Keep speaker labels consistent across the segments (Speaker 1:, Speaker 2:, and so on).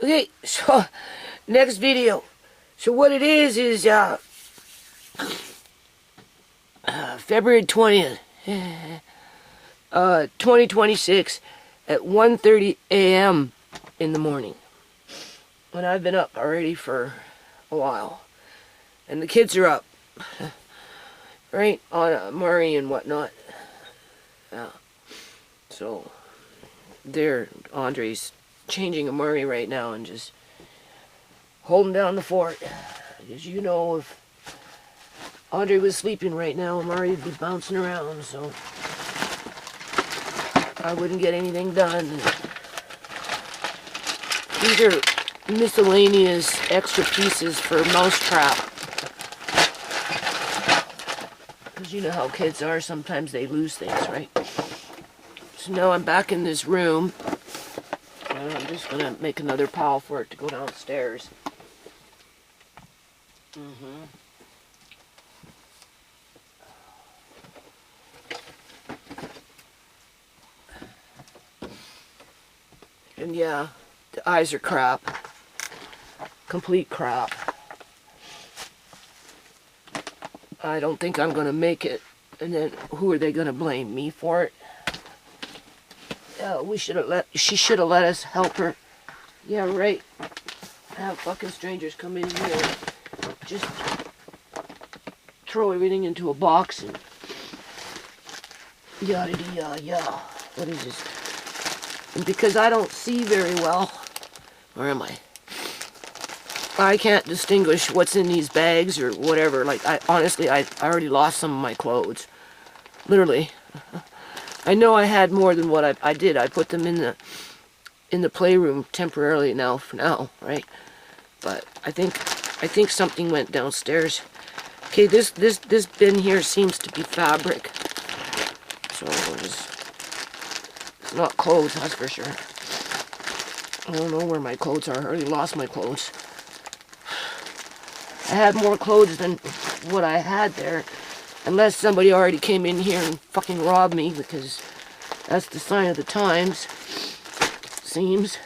Speaker 1: Okay, so next video. So what it is February 20th, 2026 at 1:30 a.m. in the morning. And I've been up already for a while. And the kids are up. Right? On Murray and whatnot. Yeah. So, Andre's changing a Murray right now and just holding down the fort. As you know, if Andre was sleeping right now, Murray would be bouncing around, so I wouldn't get anything done. These are miscellaneous extra pieces for mousetrap. Because you know how kids are, sometimes they lose things, right? So now I'm back in this room, and I'm just going to make another pile for it to go downstairs. And yeah, the eyes are crap. Complete crap. I don't think I'm gonna make it. And then who are they gonna blame? Me for it? Yeah, she should have let us help her. Yeah, right. Have fucking strangers come in here and just throw everything into a box and YadiYa. What is this? And because I don't see very well, where am I? I can't distinguish what's in these bags or whatever. Like, I already lost some of my clothes. Literally. I know I had more than what I did. I put them in the playroom temporarily now, for now, right? But I think something went downstairs. Okay, this bin here seems to be fabric. So it's not clothes, that's for sure. I don't know where my clothes are. I already lost my clothes. I had more clothes than what I had there. Unless somebody already came in here and fucking robbed me, because that's the sign of the times. Seems.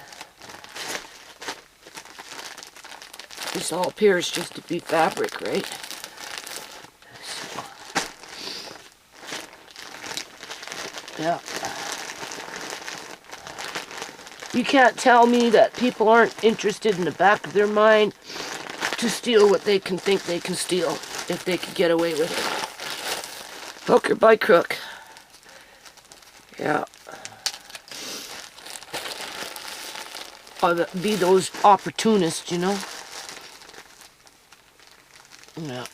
Speaker 1: This all appears just to be fabric, right? Yeah. You can't tell me that people aren't interested in the back of their mind to steal what they can think they can steal, if they can get away with it. Hook or by crook. Yeah. Or be those opportunists, you know? Yeah.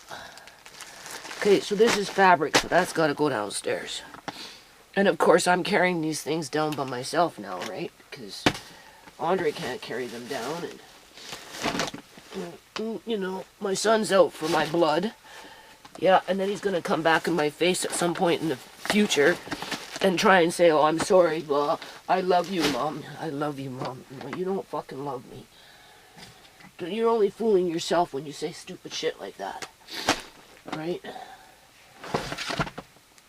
Speaker 1: Okay, so this is fabric, so that's got to go downstairs. And of course, I'm carrying these things down by myself now, right? Because Andre can't carry them down, and you know, my son's out for my blood. Yeah, and then he's gonna come back in my face at some point in the future and try and say, oh, I'm sorry, blah, I love you, Mom. I love you, Mom. No, you don't fucking love me. You're only fooling yourself when you say stupid shit like that. Alright?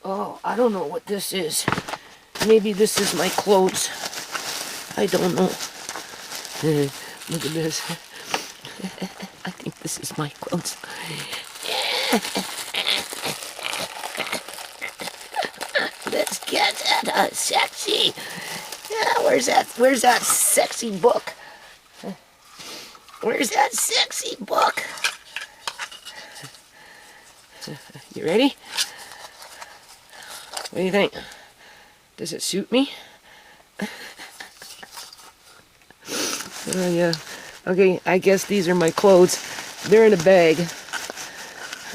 Speaker 1: Oh, I don't know what this is. Maybe this is my clothes. I don't know. Look at this. I think this is my clothes. Let's get that sexy. Yeah, where's that sexy book? Where's that sexy book? You ready? What do you think? Does it suit me? Yeah. Okay, I guess these are my clothes. They're in a bag.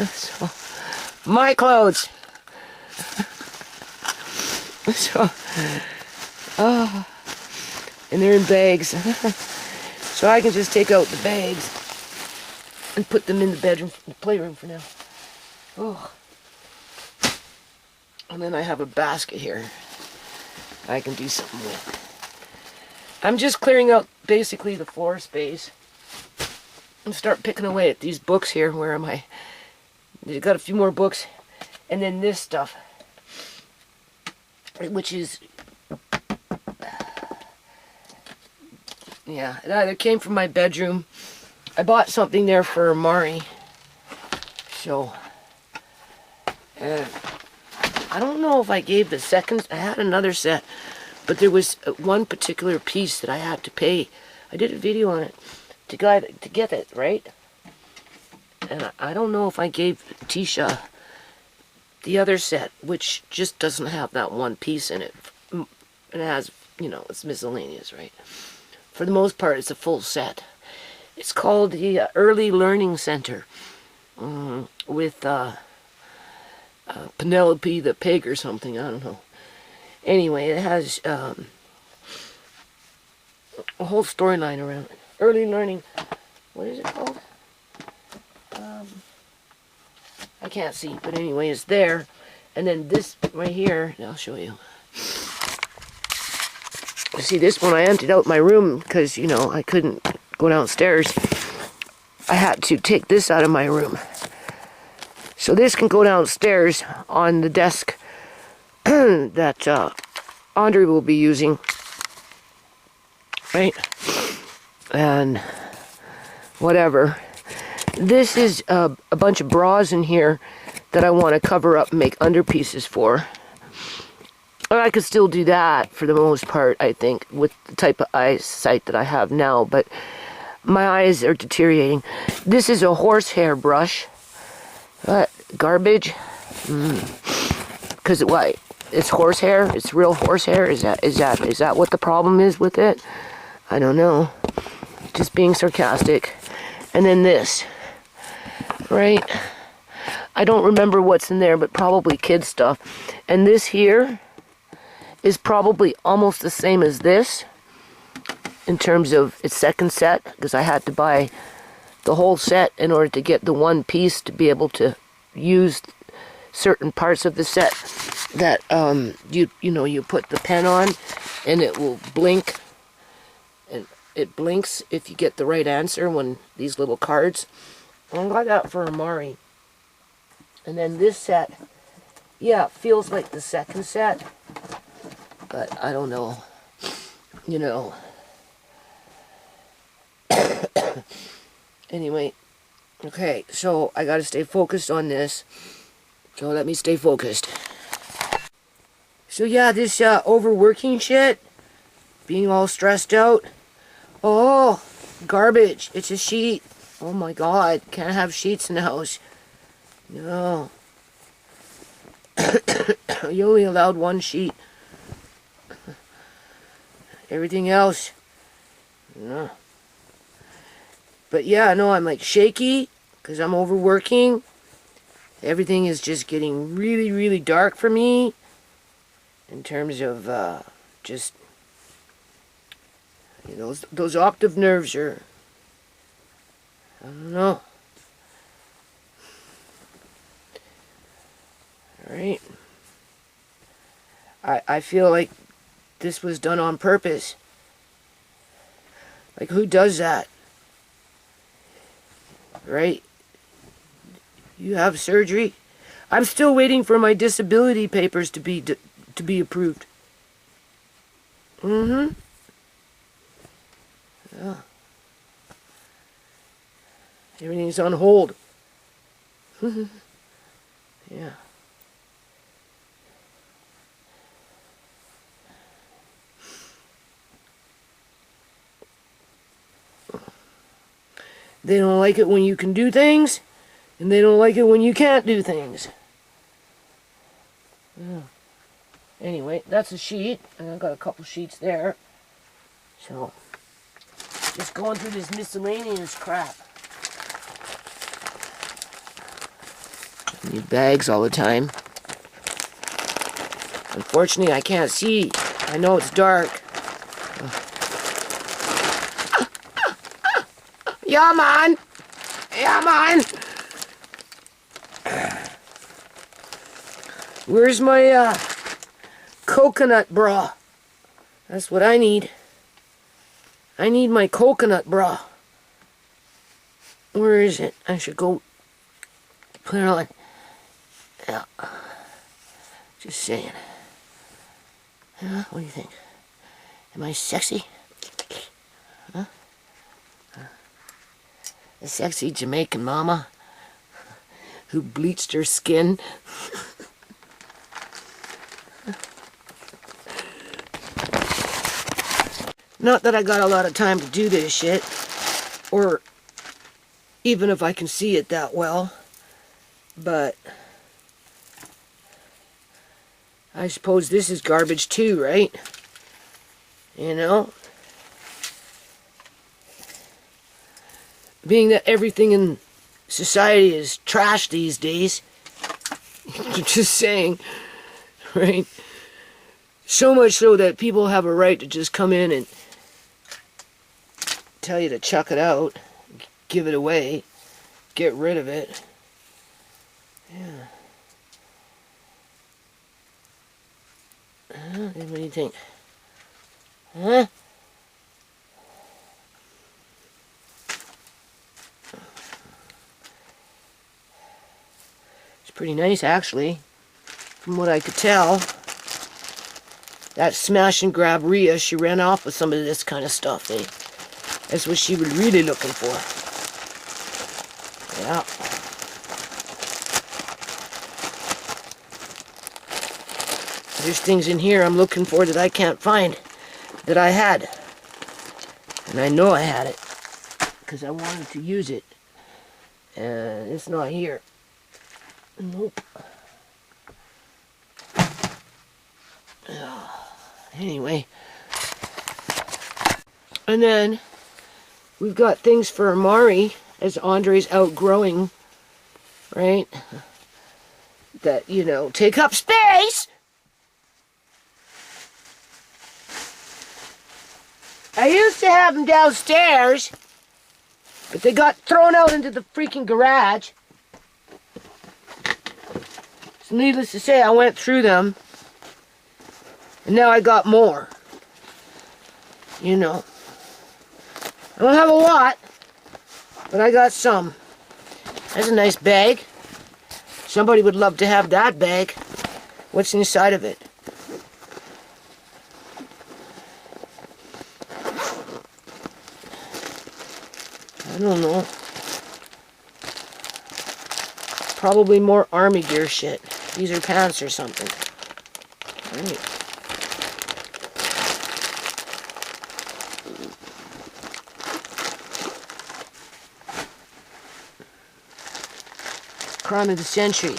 Speaker 1: So, my clothes. So, oh, and they're in bags. So I can just take out the bags and put them in the bedroom, the playroom for now. Oh. And then I have a basket here I can do something with. I'm just clearing out basically the floor space and start picking away at these books here. Where am I? I've got a few more books, and then this stuff, which is Yeah, it either came from my bedroom. I bought something there for Mari. So, and I don't know if I gave the second. I had another set, but there was one particular piece that I had to pay. I did a video on it to get it, right? And I don't know if I gave Tisha the other set, which just doesn't have that one piece in it. It has, you know, it's miscellaneous, right? For the most part, it's a full set. It's called the Early Learning Center with Penelope the Pig or something, I don't know. Anyway, it has a whole storyline around it. Early Learning, what is it called? I can't see, but anyway, it's there. And then this right here, I'll show you. See, this one I emptied out my room because, you know, I couldn't go downstairs. I had to take this out of my room. So this can go downstairs on the desk that Andre will be using. Right? And whatever. This is a bunch of bras in here that I want to cover up and make underpieces for. And I could still do that for the most part, I think, with the type of eyesight that I have now, but my eyes are deteriorating. This is a horsehair brush. Garbage? Because why? It's horsehair? It's real horsehair? Is that what the problem is with it? I don't know. Just being sarcastic. And then this. Right? I don't remember what's in there, but probably kid stuff. And this here is probably almost the same as this in terms of its second set, because I had to buy the whole set in order to get the one piece to be able to use certain parts of the set that you put the pen on and it will blink, and it blinks if you get the right answer when these little cards. I got that for Amari. And then this set, yeah, it feels like the second set, but I don't know, you know. Anyway, okay, so I gotta stay focused on this. So let me stay focused. So yeah, this overworking shit, being all stressed out. Oh, garbage. It's a sheet. Oh my god, can't have sheets in the house. No. You only allowed one sheet. Everything else, no. But yeah, no, I'm like shaky because I'm overworking. Everything is just getting really, really dark for me in terms of just, you know, those optic nerves are, I don't know. Alright. I feel like this was done on purpose. Like, who does that? Right? You have surgery. I'm still waiting for my disability papers to be approved. Yeah. Everything's on hold. Yeah. They don't like it when you can do things, and they don't like it when you can't do things. Yeah. Anyway, that's a sheet, and I've got a couple sheets there. So, just going through this miscellaneous crap. I need bags all the time. Unfortunately, I can't see. I know it's dark. Yeah, man. Yeah, man. Where's my coconut bra? That's what I need. I need my coconut bra. Where is it? I should go put it on. Yeah. Just saying. Huh? What do you think? Am I sexy? Huh? A sexy Jamaican mama who bleached her skin. Not that I got a lot of time to do this shit, or even if I can see it that well, but I suppose this is garbage too, right? You know? Being that everything in society is trash these days, just saying, right? So much so that people have a right to just come in and tell you to chuck it out, give it away, get rid of it. Yeah. What do you think? Huh? It's pretty nice, actually, from what I could tell. That smash and grab Rhea, she ran off with some of this kind of stuff, eh? That's what she was really looking for. Yeah. There's things in here I'm looking for that I can't find, that I had. And I know I had it, because I wanted to use it. And it's not here. Nope. Anyway. And then we've got things for Amari as Andre's outgrowing, right? That, you know, take up space. I used to have them downstairs, but they got thrown out into the freaking garage. So needless to say, I went through them, and now I got more. You know. I don't have a lot, but I got some. That's a nice bag. Somebody would love to have that bag. What's inside of it? I don't know. Probably more army gear shit. These are pants or something. Right. Crime of the century.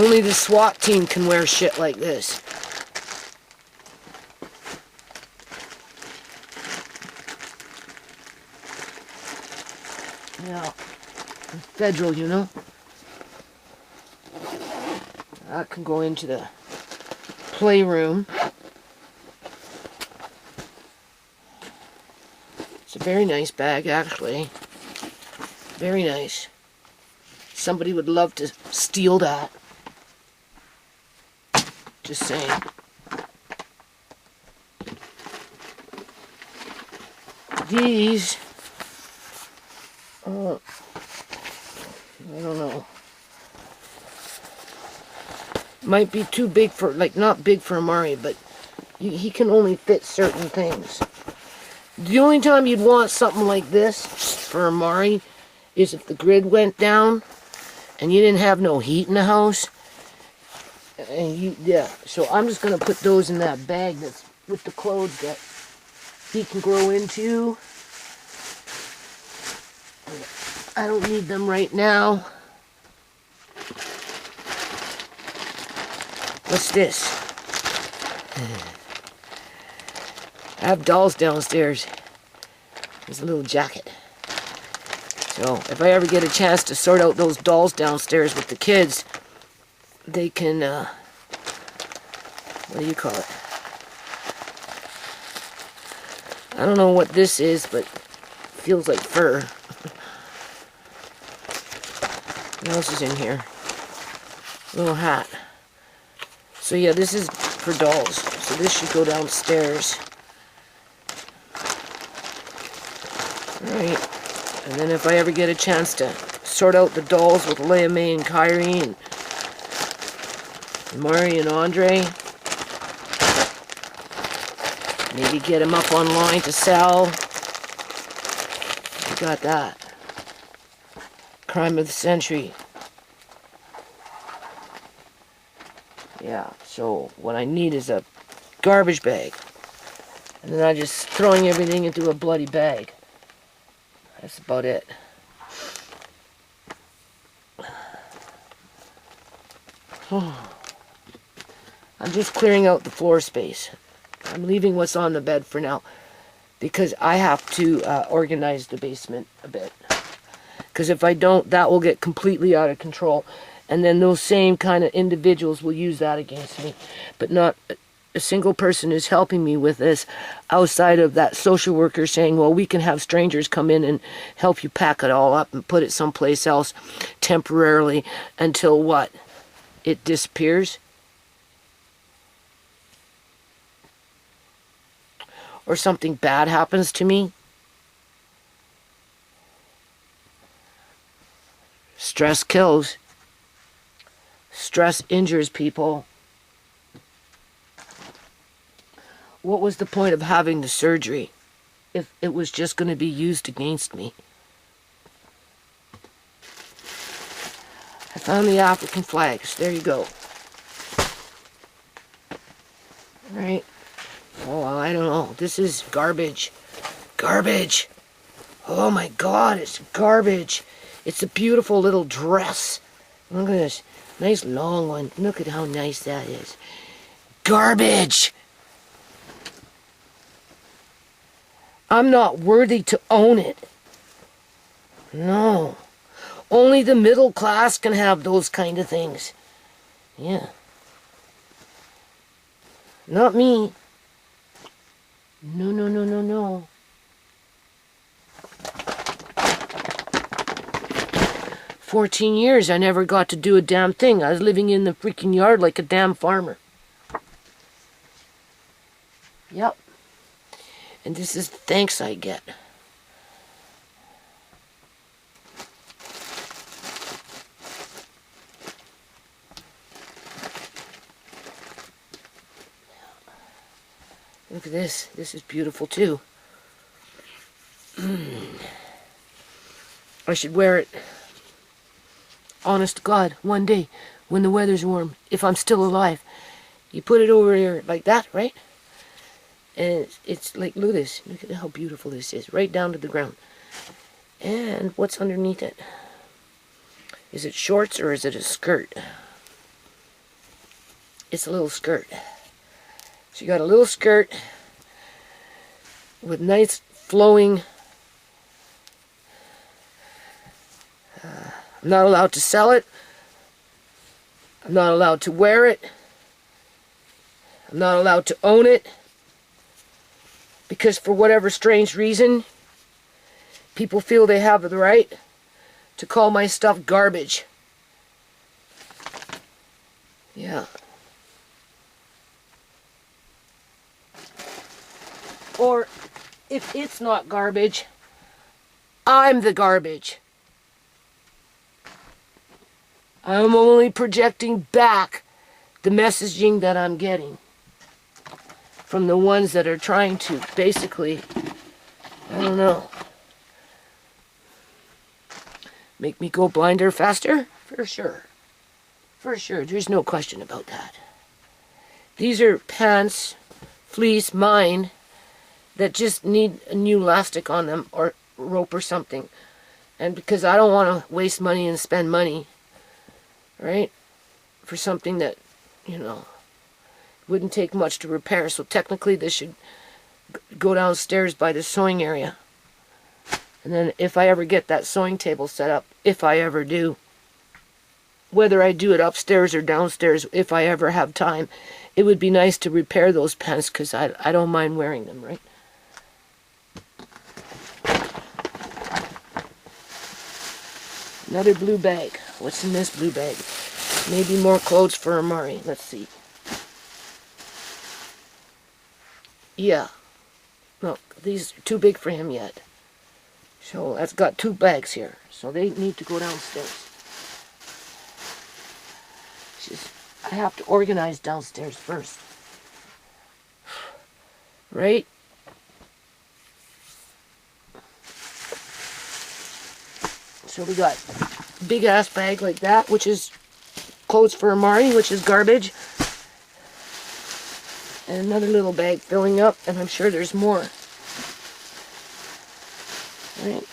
Speaker 1: Only the SWAT team can wear shit like this. Yeah. Federal, you know. That can go into the playroom. It's a very nice bag, actually. Very nice. Somebody would love to steal that. Just saying. These, I don't know. Might be too big for, like, not big for Amari, but he can only fit certain things. The only time you'd want something like this for Amari is if the grid went down and you didn't have no heat in the house. And yeah, so I'm just gonna put those in that bag that's with the clothes that he can grow into. I don't need them right now. What's this? I have dolls downstairs. There's a little jacket. So, if I ever get a chance to sort out those dolls downstairs with the kids, they can, what do you call it? I don't know what this is, but it feels like fur. What else is in here? Little hat. So yeah, this is for dolls. So this should go downstairs. Alright. And then if I ever get a chance to sort out the dolls with Leia May and Kyrie and Mari and Andre, maybe get them up online to sell. got that. Crime of the century. Yeah, so what I need is a garbage bag. And then I'm just throwing everything into a bloody bag. That's about it. I'm just clearing out the floor space. I'm leaving what's on the bed for now because I have to organize the basement a bit. Because if I don't, that will get completely out of control. And then those same kind of individuals will use that against me. But not a single person is helping me with this outside of that social worker saying, well, we can have strangers come in and help you pack it all up and put it someplace else temporarily until what? It disappears? Or something bad happens to me? Stress kills. Stress injures people. What was the point of having the surgery if it was just going to be used against me? I found the African flags. There you go. Right? Oh, I don't know. This is garbage. Garbage. Oh my God, it's garbage. It's a beautiful little dress. Look at this. Nice long one. Look at how nice that is. Garbage. I'm not worthy to own it. No. Only the middle class can have those kind of things. Yeah. Not me. No, no, no, no, no. 14 years, I never got to do a damn thing. I was living in the freaking yard like a damn farmer. Yep. And this is the thanks I get. Look at this. This is beautiful too. I should wear it. Honest to God, one day when the weather's warm, if I'm still alive, you put it over here like that, right? And it's like, look at this. Look at how beautiful this is. Right down to the ground. And what's underneath it? Is it shorts or is it a skirt? It's a little skirt. So you got a little skirt with nice flowing. I'm not allowed to sell it. I'm not allowed to wear it. I'm not allowed to own it. Because for whatever strange reason, people feel they have the right to call my stuff garbage. Yeah. Or, if it's not garbage, I'm the garbage. I'm only projecting back the messaging that I'm getting from the ones that are trying to basically, I don't know, make me go blinder faster? For sure. For sure. There's no question about that. These are pants, fleece, mine, that just need a new elastic on them or rope or something. And because I don't want to waste money and spend money, right, for something that, you know, wouldn't take much to repair. So technically this should go downstairs by the sewing area. And then if I ever get that sewing table set up, if I ever do, whether I do it upstairs or downstairs, if I ever have time, it would be nice to repair those pants because I don't mind wearing them, right? Another blue bag. What's in this blue bag? Maybe more clothes for Amari. Let's see. Yeah. Look, these are too big for him yet. So that's got 2 bags here. So they need to go downstairs. I have to organize downstairs first. Right? So we got a big ass bag like that, which is clothes for Amari, which is garbage. And another little bag filling up, and I'm sure there's more. Right.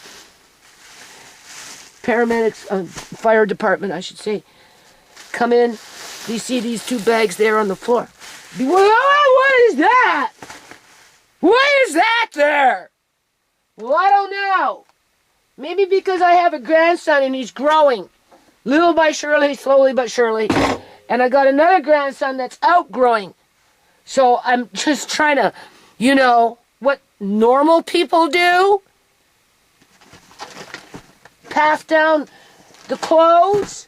Speaker 1: Paramedics, fire department, I should say, come in. You see these 2 bags there on the floor. What is that? What is that there? Well, I don't know. Maybe because I have a grandson and he's growing. Little by surely, slowly but surely. And I got another grandson that's outgrowing. So I'm just trying to, you know, what normal people do. Pass down the clothes.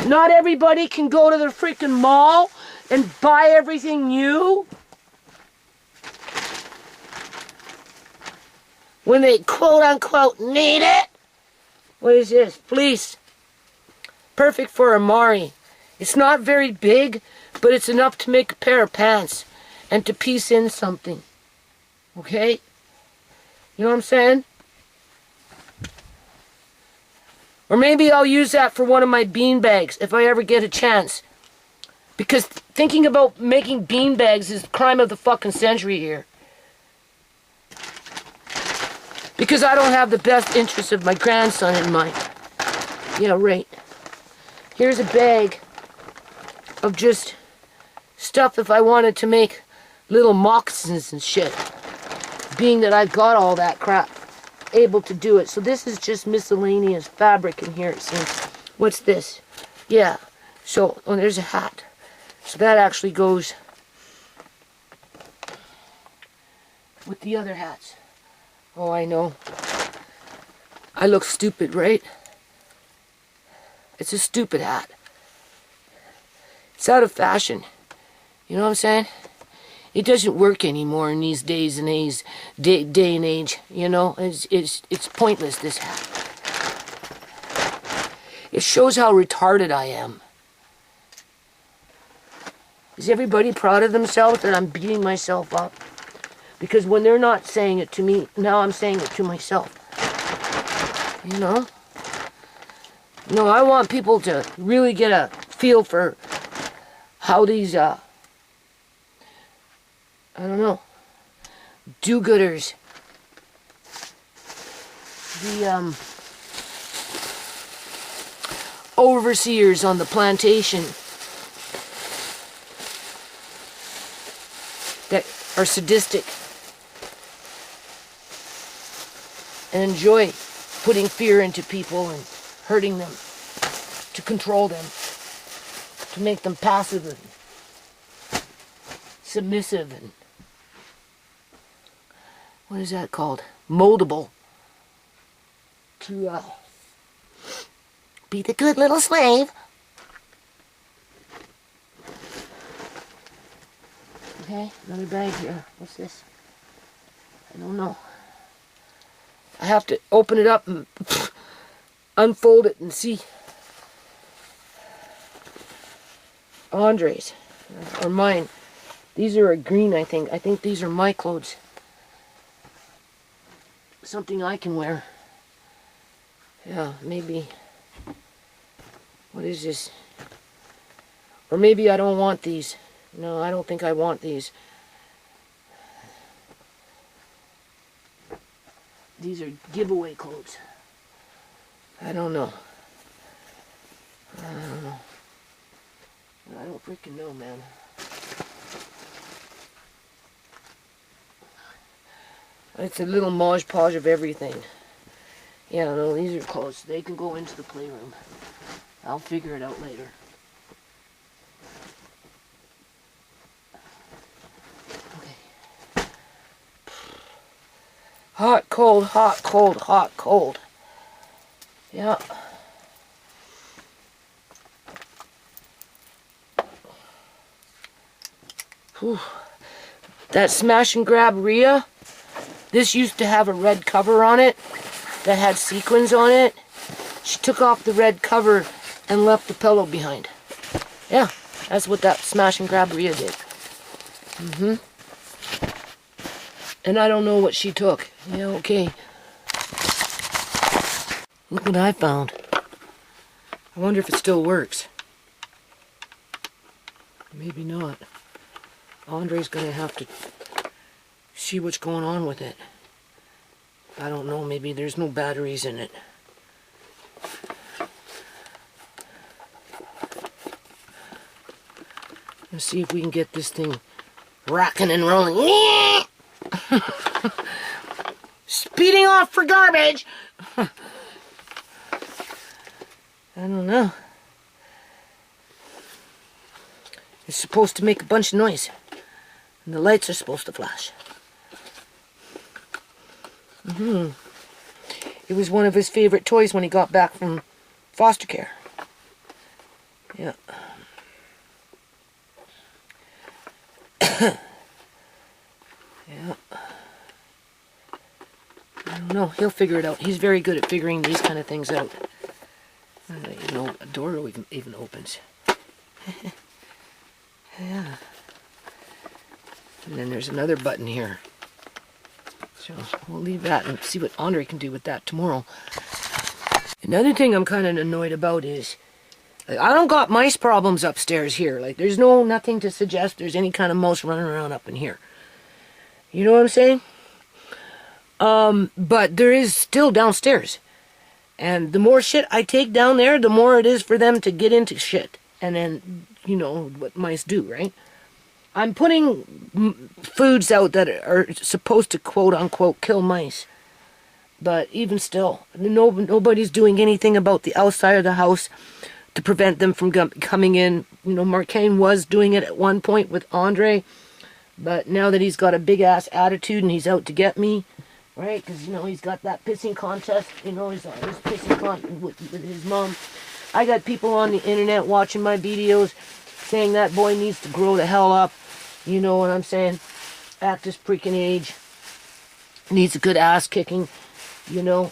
Speaker 1: Not everybody can go to the freaking mall and buy everything new when they quote unquote need it. What is this? Fleece. Perfect for Amari. It's not very big, but it's enough to make a pair of pants and to piece in something. Okay? You know what I'm saying? Or maybe I'll use that for one of my bean bags if I ever get a chance. Because thinking about making bean bags is the crime of the fucking century here. Because I don't have the best interests of my grandson in mind. Yeah, right. Here's a bag of just stuff if I wanted to make little moccasins and shit. Being that I've got all that crap. Able to do it. So this is just miscellaneous fabric in here, it seems. What's this? Yeah. So, oh, there's a hat. So that actually goes with the other hats. Oh, I know. I look stupid, right? It's a stupid hat. It's out of fashion. You know what I'm saying? It doesn't work anymore in these days and age, day and age. You know, it's pointless, this hat. It shows how retarded I am. Is everybody proud of themselves that I'm beating myself up? Because when they're not saying it to me, now I'm saying it to myself. You know? No, I want people to really get a feel for how these, I don't know, do-gooders, the overseers on the plantation that are sadistic and enjoy putting fear into people and hurting them, to control them, to make them passive and submissive and what is that called? Moldable. To be the good little slave. Okay, another bag here. What's this? I don't know. I have to open it up and unfold it and see. Andre's. Or mine. These are a green, I think. I think these are my clothes. Something I can wear. Yeah, maybe. What is this? Or maybe I don't want these. No, I don't think I want these. These are giveaway clothes. I don't know. I don't know. I don't freaking know, man. It's a little modge-podge of everything. Yeah, no, these are clothes. They can go into the playroom. I'll figure it out later. Okay. Hot, cold, hot, cold, hot, cold. Yeah. Whew. That smash and grab YadiYa, this used to have a red cover on it that had sequins on it. She took off the red cover and left the pillow behind. Yeah, that's what that smash and grab YadiYa did. And I don't know what she took. Yeah, okay. Look what I found. I wonder if it still works. Maybe not. Andre's gonna have to see what's going on with it. I don't know, maybe there's no batteries in it. Let's see if we can get this thing rocking and rolling. Speeding off for garbage. I don't know. It's supposed to make a bunch of noise. And the lights are supposed to flash. It was one of his favorite toys when he got back from foster care. Yeah. Yeah. I don't know. He'll figure it out. He's very good at figuring these kind of things out. I don't even know a door even opens. Yeah. And then there's another button here. So we'll leave that and see what Andre can do with that tomorrow. Another thing I'm kind of annoyed about is I don't got mice problems upstairs here. Like, there's nothing to suggest there's any kind of mouse running around up in here. You know what I'm saying? But there is still downstairs. And the more shit I take down there, the more it is for them to get into shit. And then, you know, what mice do, right? I'm putting foods out that are supposed to quote-unquote kill mice. But even still, nobody's doing anything about the outside of the house to prevent them from coming in. You know, Marcaine was doing it at one point with Andre. But now that he's got a big-ass attitude and he's out to get me, right? Because, you know, he's got that pissing contest. You know, he's pissing contest with his mom. I got people on the internet watching my videos saying that boy needs to grow the hell up. You know what I'm saying? At this freaking age. Needs a good ass kicking, you know.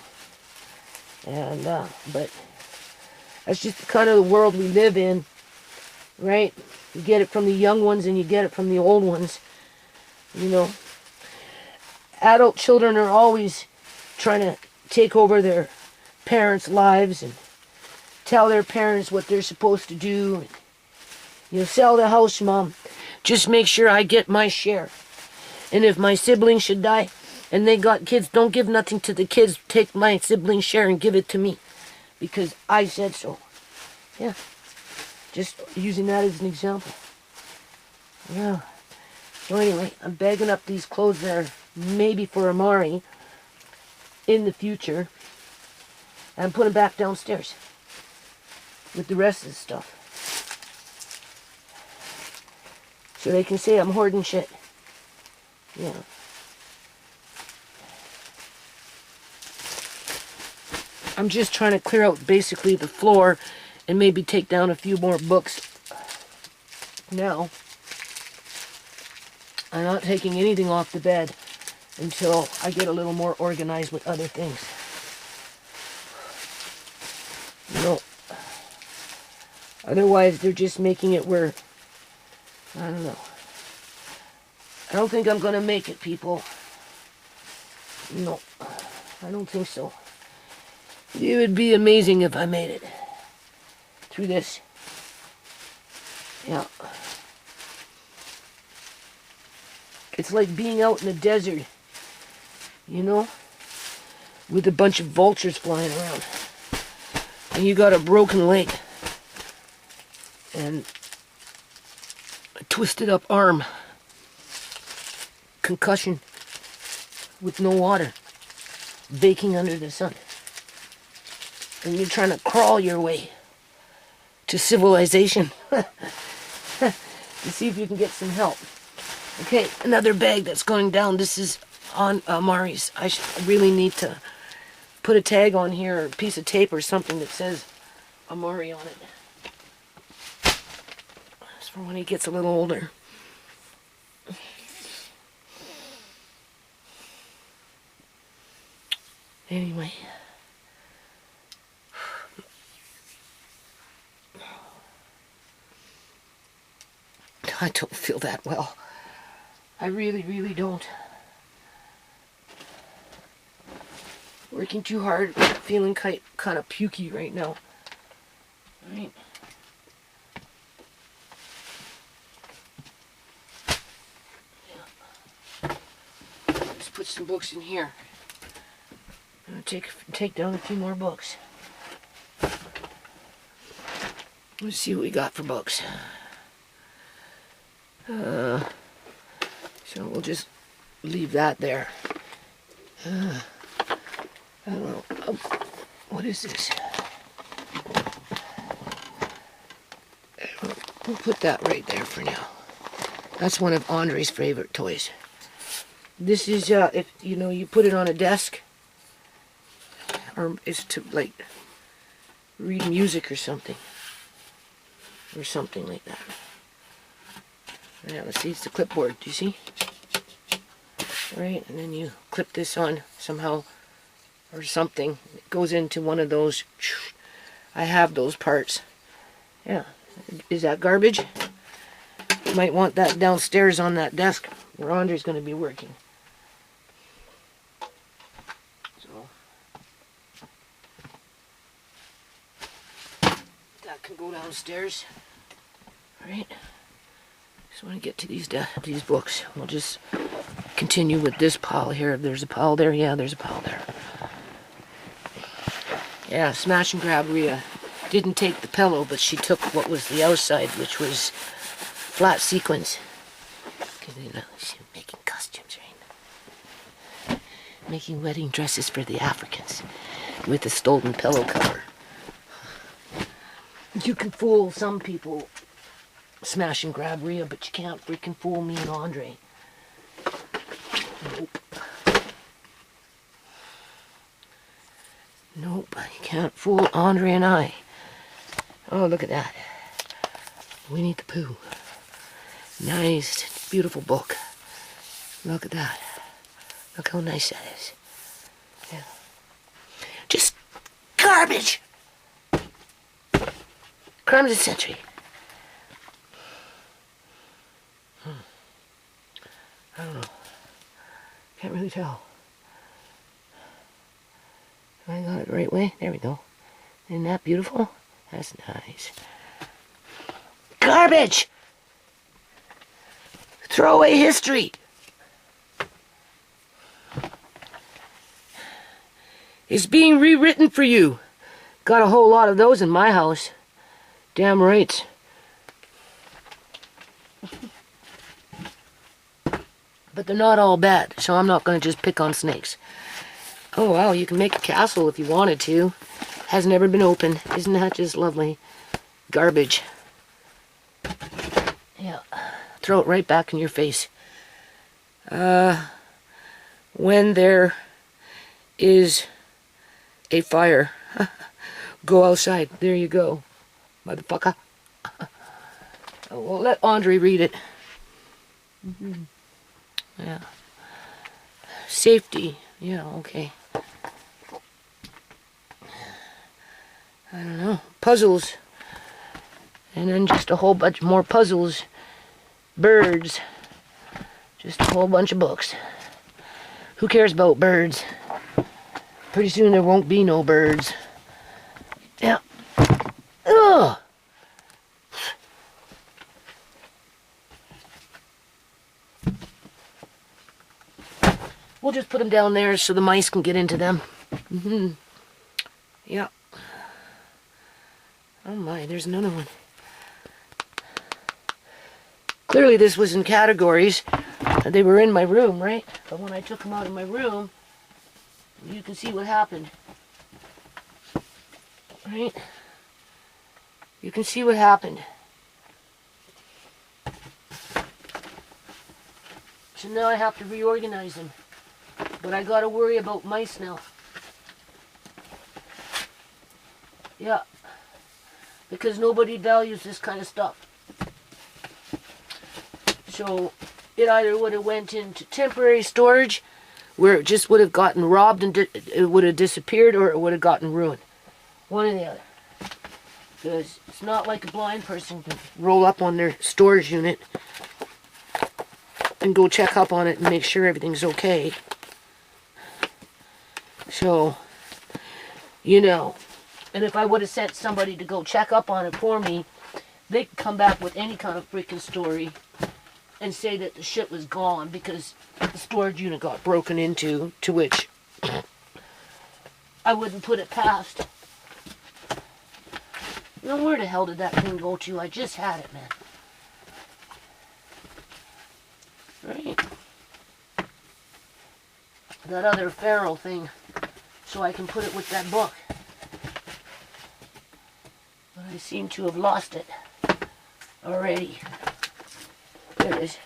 Speaker 1: And, but that's just the kind of the world we live in, right? You get it from the young ones and you get it from the old ones, you know. Adult children are always trying to take over their parents' lives and tell their parents what they're supposed to do. You know, sell the house, Mom. Just make sure I get my share. And if my siblings should die and they got kids, don't give nothing to the kids. Take my siblings' share and give it to me. Because I said so. Yeah. Just using that as an example. Yeah. So anyway, I'm bagging up these clothes that are maybe for Amari in the future. And put them back downstairs with the rest of the stuff. So they can say I'm hoarding shit. Yeah. I'm just trying to clear out basically the floor and maybe take down a few more books. Now, I'm not taking anything off the bed until I get a little more organized with other things. You know, otherwise they're just making it where, I don't know. I don't think I'm going to make it, people. No, I don't think so. It would be amazing if I made it through this. Yeah. It's like being out in the desert, you know, with a bunch of vultures flying around. And you got a broken leg and a twisted up arm, concussion with no water, baking under the sun. And you're trying to crawl your way to civilization to see if you can get some help. Okay, another bag that's going down. This is on Mari's. I really need to put a tag on here, or a piece of tape or something that says Amari on it. That's for when he gets a little older. Anyway. I don't feel that well. I really, really don't. Working too hard, feeling kind of pukey right now. Alright. Let's put some books in here. I'm gonna take down a few more books. Let's see what we got for books. So we'll just leave that there. I don't know. What is this? We'll put that right there for now. That's one of Andre's favorite toys. This is, if you know, you put it on a desk, or it's to like read music or something like that. Yeah, let's see, it's the clipboard. Do you see? Right, and then you clip this on somehow or something. It goes into one of those. I have those parts. Yeah, is that garbage? You might want that downstairs on that desk where Andre's going to be working. So that can go downstairs. All right. Just want to get to these books. We'll just continue with this pile here. If there's a pile there, yeah, there's a pile there. Yeah, smash and grab Rhea. Didn't take the pillow, but she took what was the outside, which was flat sequins. She's making costumes, right? Making wedding dresses for the Africans with a stolen pillow cover. You can fool some people, smash and grab Rhea, but you can't freaking fool me and Andre. Nope. Nope, you can't fool Andre and I. Oh, look at that. Winnie the Pooh. Nice, beautiful book. Look at that. Look how nice that is. Yeah. Just garbage! Crime of the century. I don't know. Can't really tell. I got it the right way. There we go. Isn't that beautiful? That's nice. Garbage! Throw away history! It's being rewritten for you. Got a whole lot of those in my house. Damn right. But they're not all bad, so I'm not going to just pick on snakes. Oh wow, you can make a castle if you wanted to. Has never been opened. Isn't that just lovely? Garbage. Yeah. Throw it right back in your face. When there is a fire, go outside. There you go, motherfucker. Oh, well, let Andre read it. Yeah. Safety. Yeah, okay. I don't know. Puzzles. And then just a whole bunch more puzzles. Birds. Just a whole bunch of books. Who cares about birds? Pretty soon there won't be no birds. Yeah. Ugh. We'll just put them down there so the mice can get into them. Yeah. Oh my, there's another one. Clearly this was in categories. They were in my room, right? But when I took them out of my room, you can see what happened. Right? You can see what happened. So now I have to reorganize them. But I gotta worry about mice now. Yeah. Because nobody values this kind of stuff. So it either would have went into temporary storage, where it just would have gotten robbed and it would have disappeared, or it would have gotten ruined. One or the other. Because it's not like a blind person can roll up on their storage unit and go check up on it and make sure everything's okay. So you know. And if I would have sent somebody to go check up on it for me, they could come back with any kind of freaking story and say that the shit was gone because the storage unit got broken into, to which I wouldn't put it past. Now, where the hell did that thing go to? I just had it, man. Right. That other Pharaoh thing, so I can put it with that book. But I seem to have lost it already. There it is.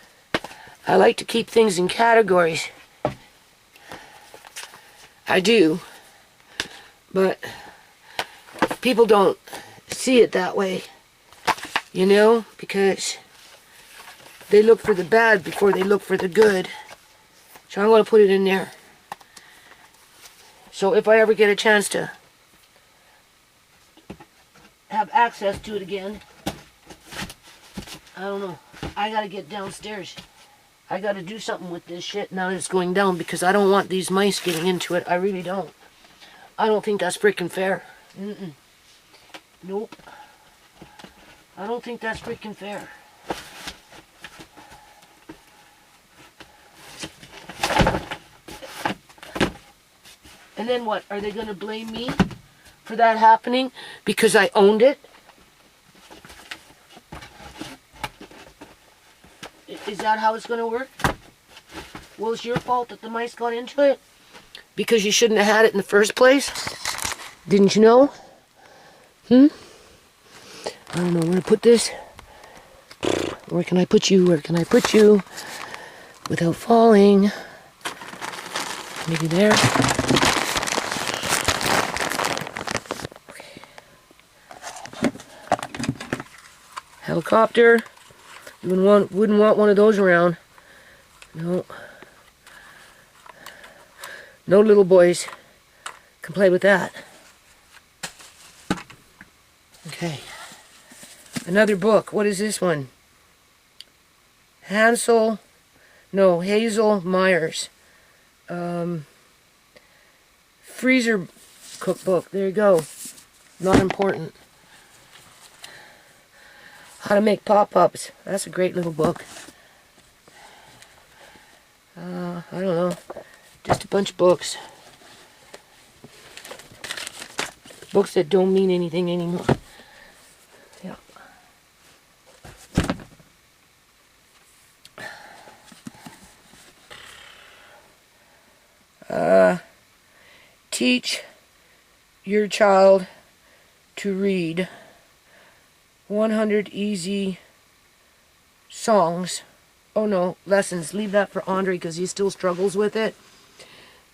Speaker 1: I like to keep things in categories. I do. But people don't see it that way, you know, because they look for the bad before they look for the good. So I'm going to put it in there. So if I ever get a chance to have access to it again, I don't know. I got to get downstairs. I got to do something with this shit now that it's going down, because I don't want these mice getting into it. I really don't. I don't think that's freaking fair. Nope. I don't think that's freaking fair. And then what? Are they going to blame me for that happening because I owned it? Is that how it's going to work? Well, it's your fault that the mice got into it? Because you shouldn't have had it in the first place? Didn't you know? I don't know where to put this. Where can I put you? Where can I put you without falling? Maybe there. Okay. Helicopter. You wouldn't want one of those around. No. No little boys can play with that. Okay. Another book. What is this one? Hazel Myers. Freezer cookbook. There you go. Not important. How to make pop-ups. That's a great little book. I don't know. Just a bunch of books. Books that don't mean anything anymore. Yeah. Teach your child to read 100 easy songs. Oh no, lessons. Leave that for Andre because he still struggles with it.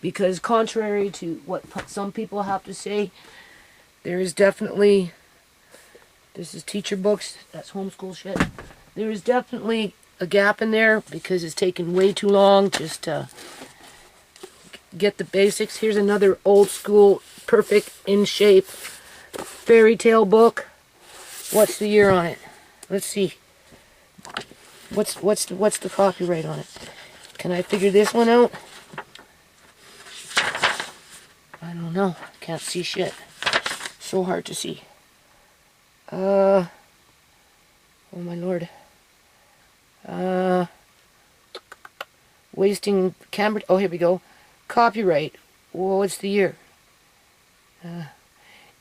Speaker 1: Because contrary to what some people have to say, there is definitely, this is teacher books, that's homeschool shit. There is definitely a gap in there because it's taken way too long just to get the basics. Here's another old school, perfect, in shape fairy tale book. What's the year on it? Let's see. What's the copyright on it? Can I figure this one out? I don't know. Can't see shit. So hard to see. Oh my lord. Wasting camera. Oh, here we go. Copyright. Whoa, what's the year?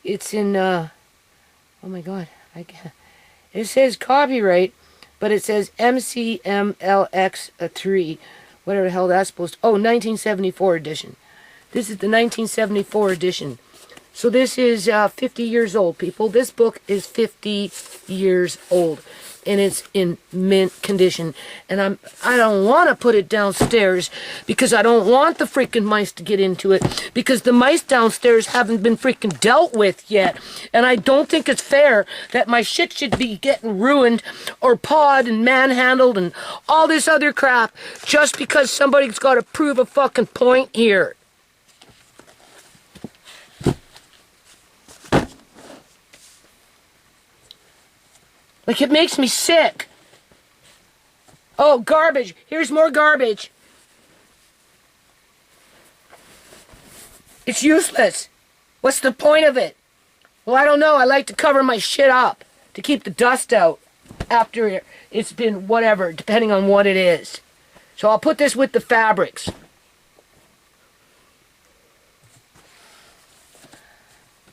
Speaker 1: It's in, oh my god. It says copyright, but it says MCMLX3. Whatever the hell that's supposed to... Oh, 1974 edition. This is the 1974 edition. So this is 50 years old, people. This book is 50 years old. And it's in mint condition. And I don't want to put it downstairs because I don't want the freaking mice to get into it. Because the mice downstairs haven't been freaking dealt with yet. And I don't think it's fair that my shit should be getting ruined or pawed and manhandled and all this other crap just because somebody's got to prove a fucking point here. Like, it makes me sick. Oh, garbage. Here's more garbage. It's useless. What's the point of it? Well, I don't know. I like to cover my shit up to keep the dust out after it's been whatever, depending on what it is. So I'll put this with the fabrics.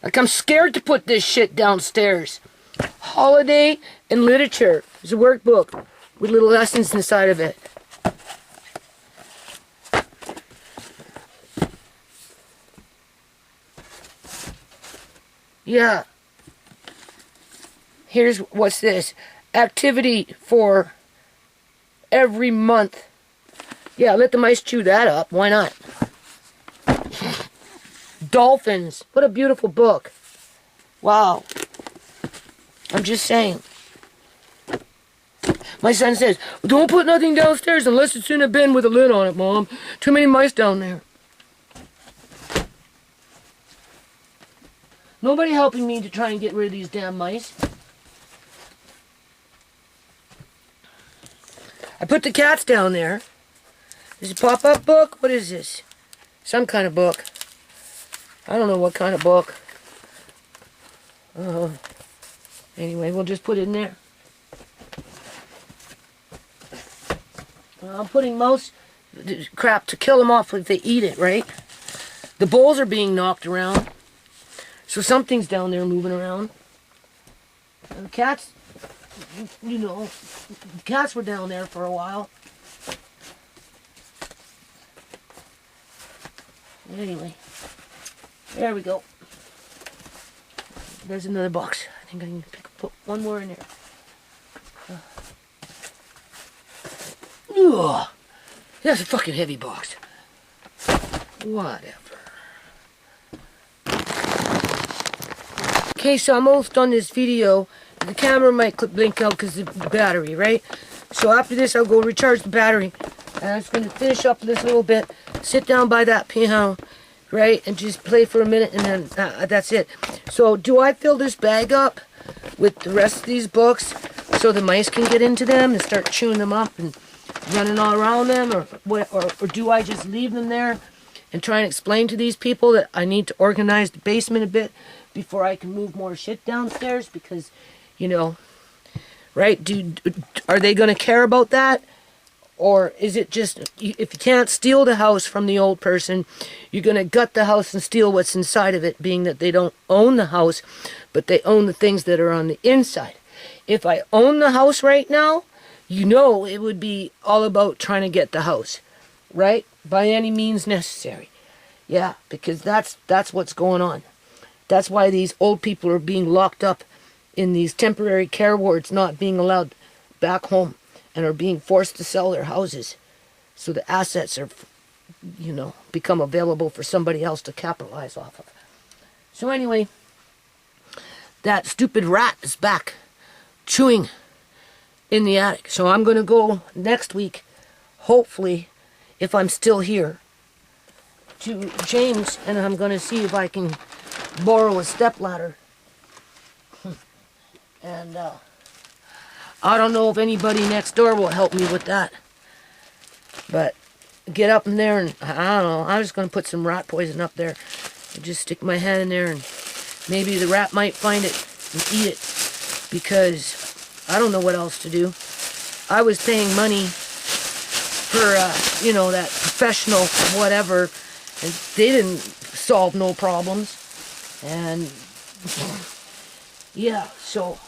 Speaker 1: Like, I'm scared to put this shit downstairs. Holiday and Literature. There's a workbook with little lessons inside of it. Yeah. Here's, what's this? Activity for every month. Yeah, let the mice chew that up. Why not? Dolphins. What a beautiful book. Wow. I'm just saying. My son says, don't put nothing downstairs unless it's in a bin with a lid on it, Mom. Too many mice down there. Nobody helping me to try and get rid of these damn mice. I put the cats down there. Is it a pop-up book? What is this? Some kind of book. I don't know what kind of book. Anyway, we'll just put it in there. I'm putting mouse crap to kill them off if they eat it, right? The bowls are being knocked around. So something's down there moving around. And the cats, you know, the cats were down there for a while. Anyway, there we go. There's another box. I think I can put one more in there. Ugh, that's a fucking heavy box. Whatever. Okay, so I'm almost done this video. The camera might blink out because of the battery, right? So after this, I'll go recharge the battery. And I'm just going to finish up this little bit, sit down by that piano, right? And just play for a minute, and then that's it. So do I fill this bag up with the rest of these books so the mice can get into them and start chewing them up and running all around them? Or do I just leave them there and try and explain to these people that I need to organize the basement a bit before I can move more shit downstairs? Because, you know, right? Are they going to care about that? Or is it just, if you can't steal the house from the old person, you're going to gut the house and steal what's inside of it, being that they don't own the house, but they own the things that are on the inside. If I own the house right now, you know it would be all about trying to get the house, right? By any means necessary. Yeah, because that's what's going on. That's why these old people are being locked up in these temporary care wards, not being allowed back home, and are being forced to sell their houses. So the assets are, you know, become available for somebody else to capitalize off of. So anyway, that stupid rat is back chewing in the attic. So I'm going to go next week, hopefully, if I'm still here, to James, and I'm going to see if I can borrow a stepladder. And I don't know if anybody next door will help me with that. But get up in there and, I don't know, I'm just going to put some rat poison up there. And just stick my hand in there and maybe the rat might find it and eat it. Because I don't know what else to do. I was paying money for, you know, that professional whatever. And they didn't solve no problems. And, yeah, so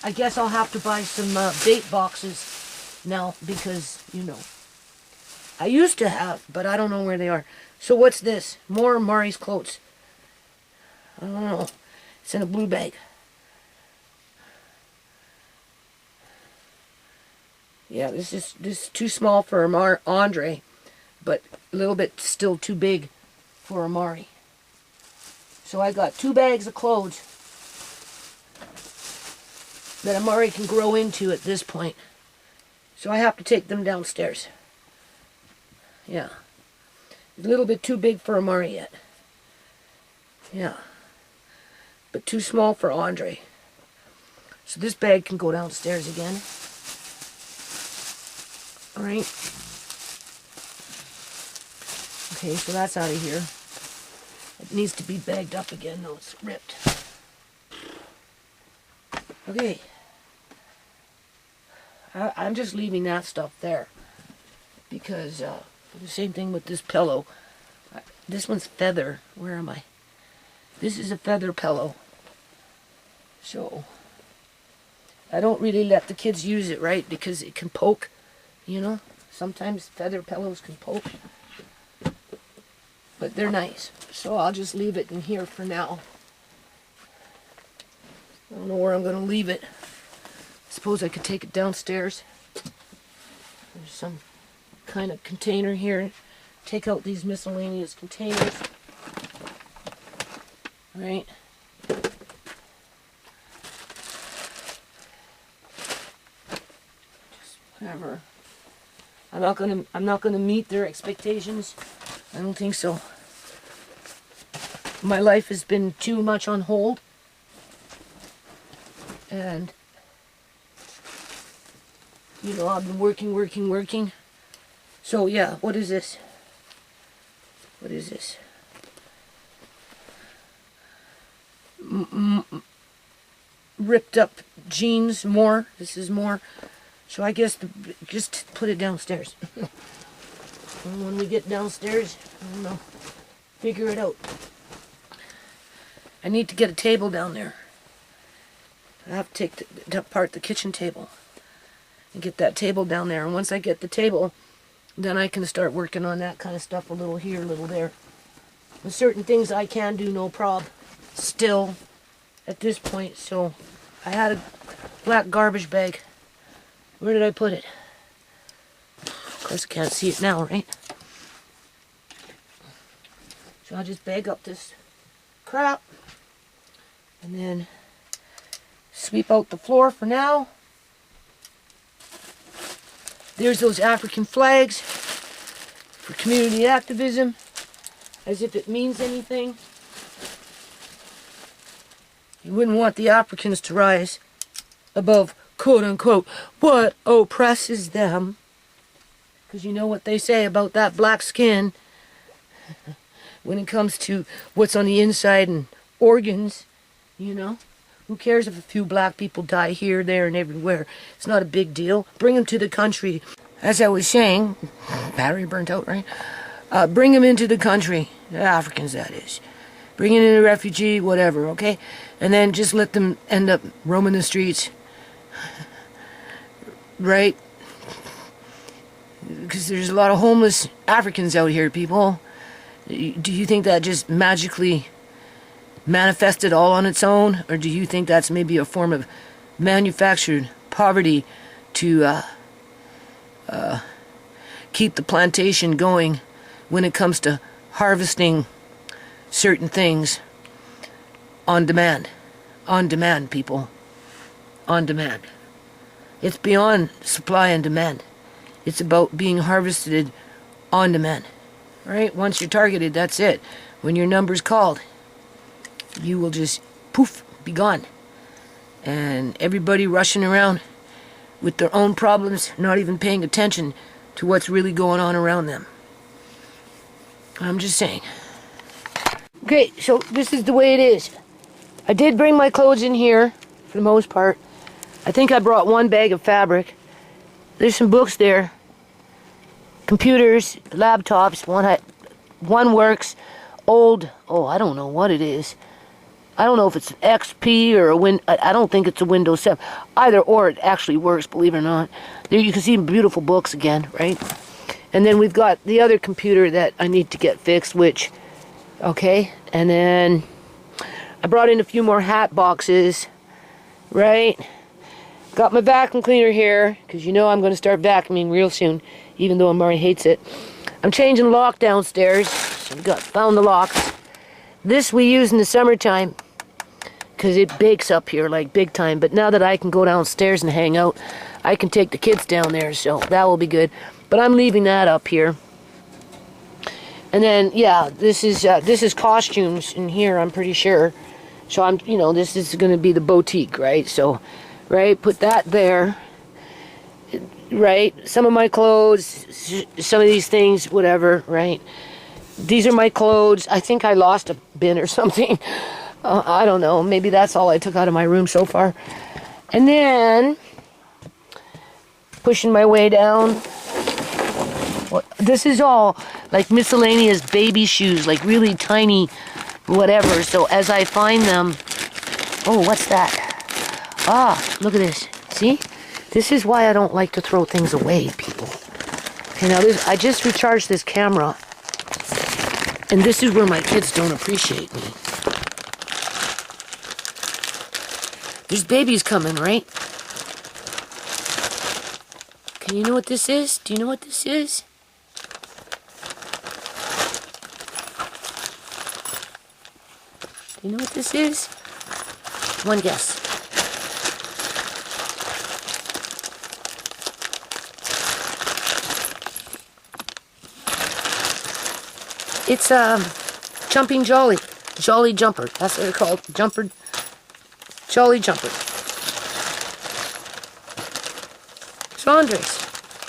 Speaker 1: I guess I'll have to buy some bait boxes now because, you know, I used to have, but I don't know where they are. So what's this? More Mari's clothes. I don't know. It's in a blue bag. Yeah, this is too small for Andre, but a little bit still too big for Amari. So I got 2 bags of clothes that Amari can grow into at this point. So I have to take them downstairs. Yeah. A little bit too big for Amari yet. Yeah. But too small for Andre. So this bag can go downstairs again. Alright. Okay, so that's out of here. It needs to be bagged up again, though it's ripped. Okay. I'm just leaving that stuff there. Because, the same thing with this pillow. This one's feather. Where am I? This is a feather pillow. So, I don't really let the kids use it, right? Because it can poke, you know? Sometimes feather pillows can poke. But they're nice. So I'll just leave it in here for now. I don't know where I'm going to leave it. I suppose I could take it downstairs. There's some kind of container here. Take out these miscellaneous containers. Right? Just whatever. I'm not gonna meet their expectations. I don't think so. My life has been too much on hold. And you know, I've been working. So yeah, what is this? What is this? Ripped up jeans, more. This is more. So I guess just put it downstairs. And when we get downstairs, I don't know, figure it out. I need to get a table down there. I have to take apart the kitchen table and get that table down there. And once I get the table, then I can start working on that kind of stuff, a little here, a little there. There's certain things I can do, no prob, still, at this point. So, I had a black garbage bag. Where did I put it? Of course I can't see it now, right? So I'll just bag up this crap. And then sweep out the floor for now. There's those African flags for community activism, as if it means anything. You wouldn't want the Africans to rise above, quote unquote, what oppresses them. Because you know what they say about that black skin when it comes to what's on the inside and organs, you know. Who cares if a few black people die here, there, and everywhere? It's not a big deal. Bring them to the country. As I was saying, battery burnt out, right? Bring them into the country. The Africans, that is. Bring in a refugee, whatever, okay? And then just let them end up roaming the streets. Right? Because there's a lot of homeless Africans out here, people. Do you think that just magically manifested all on its own, or do you think that's maybe a form of manufactured poverty to keep the plantation going when it comes to harvesting certain things on demand? On demand, people. On demand. It's beyond supply and demand. It's about being harvested on demand. Right? Once you're targeted, that's it. When your number's called, you will just, poof, be gone. And everybody rushing around with their own problems, not even paying attention to what's really going on around them. I'm just saying. Okay, so this is the way it is. I did bring my clothes in here, for the most part. I think I brought one bag of fabric. There's some books there. Computers, laptops, one works. Old, I don't know what it is. I don't know if it's an XP or I don't think it's a Windows 7. Either or, it actually works, believe it or not. There you can see beautiful books again, right? And then we've got the other computer that I need to get fixed, okay? And then I brought in a few more hat boxes, right? Got my vacuum cleaner here, because you know I'm going to start vacuuming real soon, even though Murray hates it. I'm changing the lock downstairs. So found the locks. This we use in the summertime, because it bakes up here like big time. But now that I can go downstairs and hang out, I can take the kids down there, so that will be good. But I'm leaving that up here. And then, yeah, this is costumes in here, I'm pretty sure. So this is going to be the boutique, right? So, right, put that there. Right, some of my clothes, some of these things, whatever, right? These are my clothes. I think I lost a bin or something. I don't know. Maybe that's all I took out of my room so far. And then, pushing my way down. Well, this is all like miscellaneous baby shoes, like really tiny whatever. So as I find them... Oh, what's that? Ah, look at this. See? This is why I don't like to throw things away, people. Okay, now I just recharged this camera. And this is where my kids don't appreciate me. There's babies coming, right? Okay, you know what this is? Do you know what this is? Do you know what this is? One guess. It's jumping jolly. Jolly jumper. That's what they're called. Jolly jumper. It's Andre's.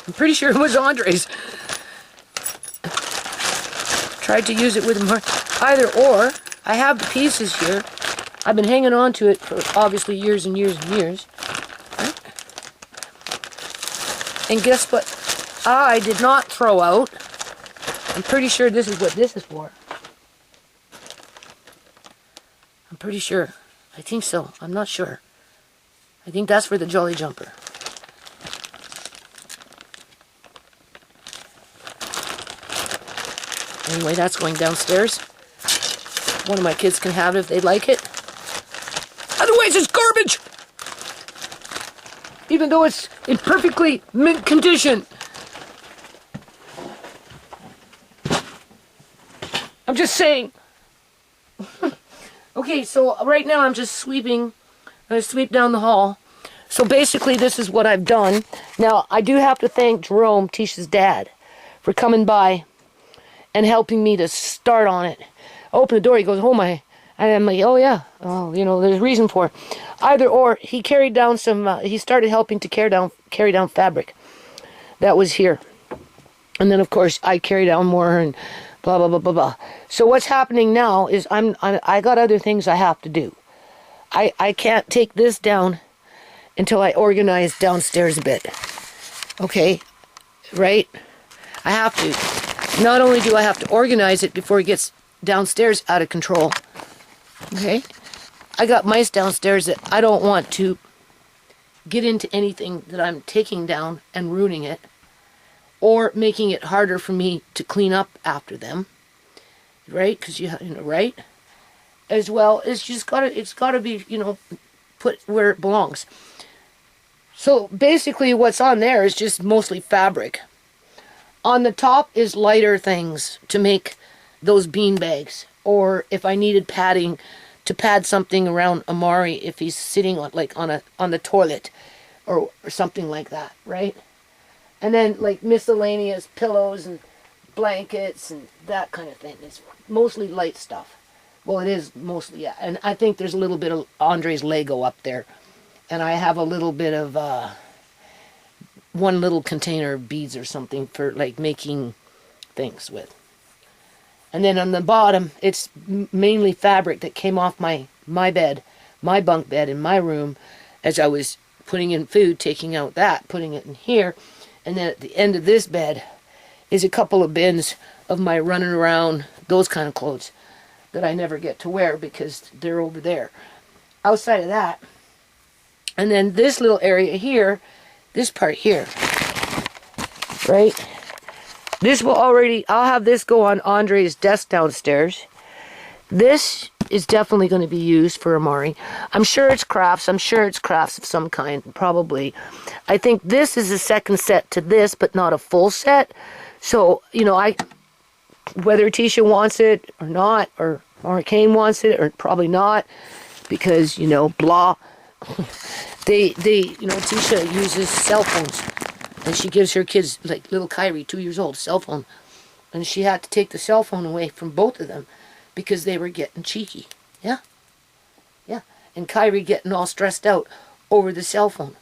Speaker 1: I'm pretty sure it was Andre's. Tried to use it with more. Either or. I have the pieces here. I've been hanging on to it for obviously years and years and years. Right? And guess what I did not throw out? I'm pretty sure this is what this is for. I'm pretty sure. I think so. I'm not sure. I think that's for the Jolly Jumper. Anyway, that's going downstairs. One of my kids can have it if they'd like it. Otherwise, it's garbage! Even though it's in perfectly mint condition. I'm just saying. Okay, so right now I'm just sweeping. I'm going to sweep down the hall. So basically this is what I've done. Now, I do have to thank Jerome, Tisha's dad, for coming by and helping me to start on it. I open the door, he goes, oh my. And I'm like, oh yeah, well, you know, there's a reason for it. Either or, he carried down some, he started helping to carry down fabric that was here. And then of course I carry down more and blah, blah, blah, blah, blah. So what's happening now is I got other things I have to do. I can't take this down until I organize downstairs a bit. Okay, right? I have to. Not only do I have to organize it before it gets downstairs out of control. Okay? I got mice downstairs that I don't want to get into anything that I'm taking down and ruining it, or making it harder for me to clean up after them, right? Because you know, right? As well, it's got to be, you know, put where it belongs. So basically, what's on there is just mostly fabric. On the top is lighter things to make those bean bags, or if I needed padding to pad something around Amari if he's sitting on on the toilet or something like that, right? And then like miscellaneous pillows and blankets and that kind of thing. It's mostly light stuff. Well, it is mostly, yeah. And I think there's a little bit of Andre's Lego up there. And I have a little bit of one little container of beads or something for like making things with. And then on the bottom, it's mainly fabric that came off my bed, my bunk bed in my room, as I was putting in food, taking out that, putting it in here. And then at the end of this bed is a couple of bins of my running around, those kind of clothes that I never get to wear because they're over there. Outside of that, and then this little area here, this part here, right? This will already, I'll have this go on Andre's desk downstairs. This is definitely going to be used for Amari. I'm sure it's crafts. I'm sure it's crafts of some kind, probably. I think this is a second set to this, but not a full set. So, you know, whether Tisha wants it or not, or Kane wants it, or probably not, because, you know, blah. You know, Tisha uses cell phones. And she gives her kids, like little Kyrie, 2 years old, cell phone. And she had to take the cell phone away from both of them because they were getting cheeky. Yeah. Yeah. And Kyrie getting all stressed out over the cell phone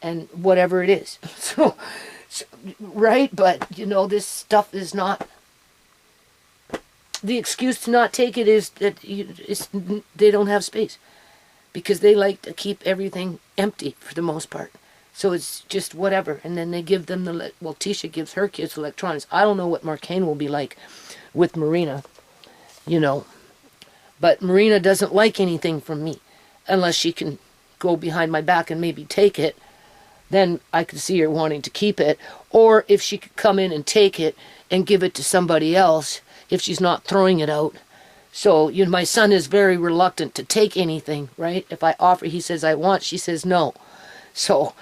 Speaker 1: and whatever it is. So right? But, you know, this stuff is not the excuse to not take it is that they don't have space. Because they like to keep everything empty for the most part. So it's just whatever. And then they give them well, Tisha gives her kids electronics. I don't know what Marcane will be like with Marina, you know. But Marina doesn't like anything from me unless she can go behind my back and maybe take it. Then I could see her wanting to keep it. Or if she could come in and take it and give it to somebody else if she's not throwing it out. So, you know, my son is very reluctant to take anything, right? If I offer, he says, I want, she says no. So,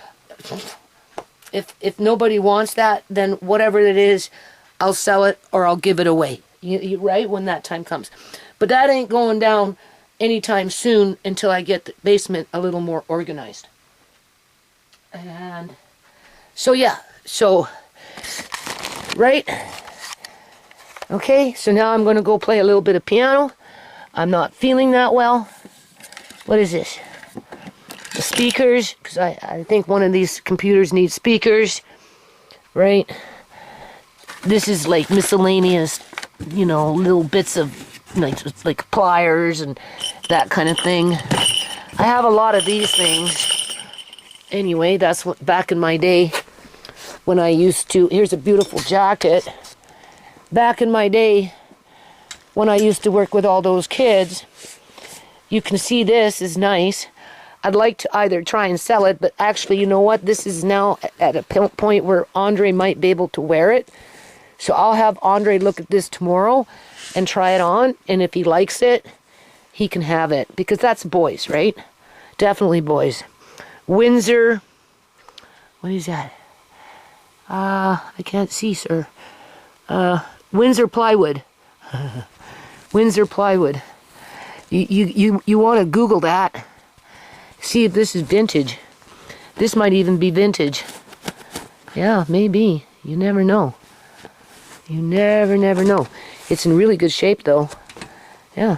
Speaker 1: if nobody wants that, then whatever it is, I'll sell it or I'll give it away, right? When that time comes. But that ain't going down anytime soon until I get the basement a little more organized. And so, yeah, so, right? Okay, so now I'm going to go play a little bit of piano. I'm not feeling that well. What is this? The speakers, because I think one of these computers needs speakers, right? This is like miscellaneous, you know, little bits of like pliers and that kind of thing. I have a lot of these things. Anyway, that's what back in my day when I used to, here's a beautiful jacket. Back in my day, when I used to work with all those kids, you can see this is nice. I'd like to either try and sell it, but actually, you know what? This is now at a point where Andre might be able to wear it. So I'll have Andre look at this tomorrow and try it on. And if he likes it, he can have it. Because that's boys, right? Definitely boys. Windsor. What is that? I can't see, sir. Windsor plywood. Windsor plywood. You want to Google that. See if this is vintage. This might even be vintage. Yeah, maybe. You never know. You never know. It's in really good shape, though. Yeah.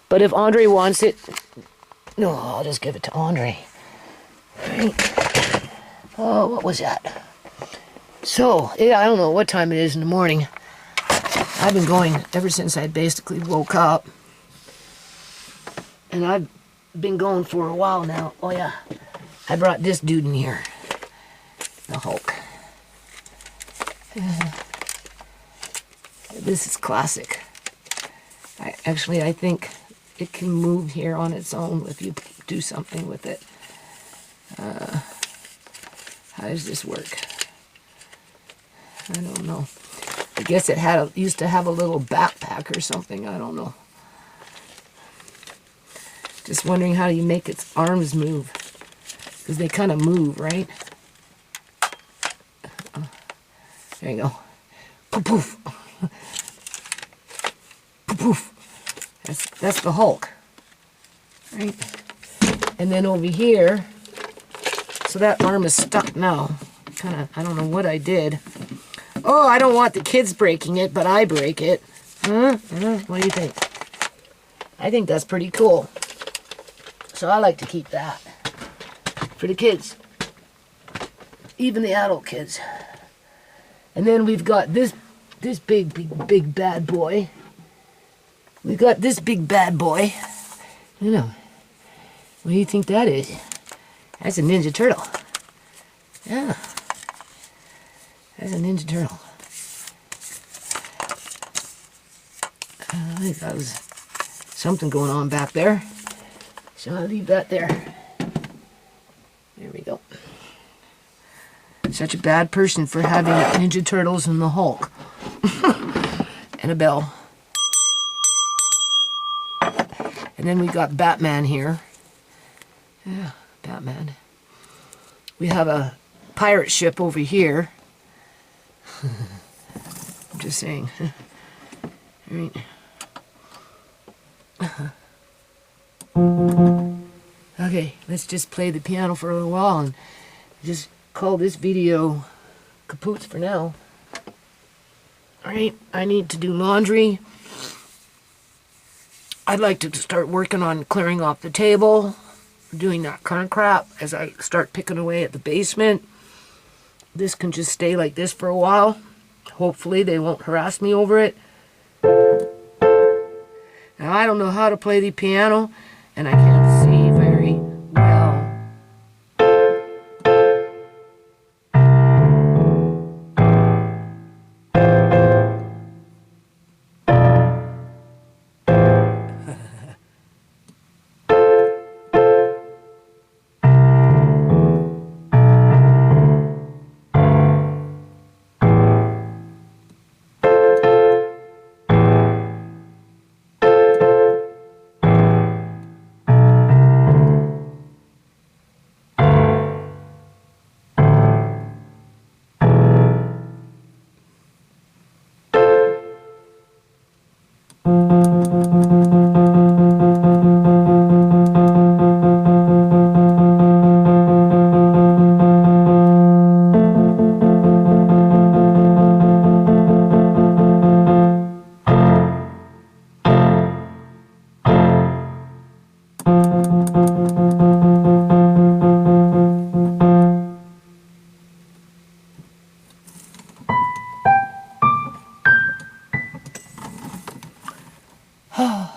Speaker 1: But if Andre wants it, no, I'll just give it to Andre. Right. Oh, what was that? So, yeah, I don't know what time it is in the morning. I've been going ever since I basically woke up. And I've been going for a while now. Oh, yeah. I brought this dude in here. The Hulk. This is classic. I think it can move here on its own if you do something with it. How does this work? I don't know. I guess it used to have a little backpack or something. I don't know. Just wondering how you make its arms move. Because they kind of move, right? There you go. Poof, poof. Poof, poof. That's the Hulk. Right? And then over here, so that arm is stuck now. I don't know what I did. Oh, I don't want the kids breaking it, but I break it. What do you think? I think that's pretty cool. So I like to keep that for the kids. Even the adult kids. And then we've got this big bad boy. We've got this big bad boy. You know, what do you think that is? That's a Ninja Turtle. Yeah. That's a Ninja Turtle. I think that was something going on back there. So I'll leave that there. There we go. Such a bad person for having Ninja Turtles and the Hulk. And a bell. And then we got Batman here. Yeah, Batman. We have a pirate ship over here. I'm just saying. All right. Okay, let's just play the piano for a little while and just call this video kapoots for now. Alright, I need to do laundry. I'd like to start working on clearing off the table, doing that kind of crap as I start picking away at the basement. This can just stay like this for a while. Hopefully they won't harass me over it. Now, I don't know how to play the piano, and I can't see very well.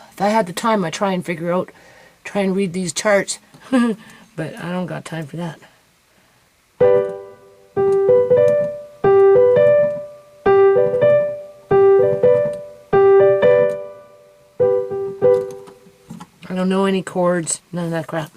Speaker 1: If I had the time, I'd try and read these charts. But I don't got time for that. I don't know any chords, none of that crap.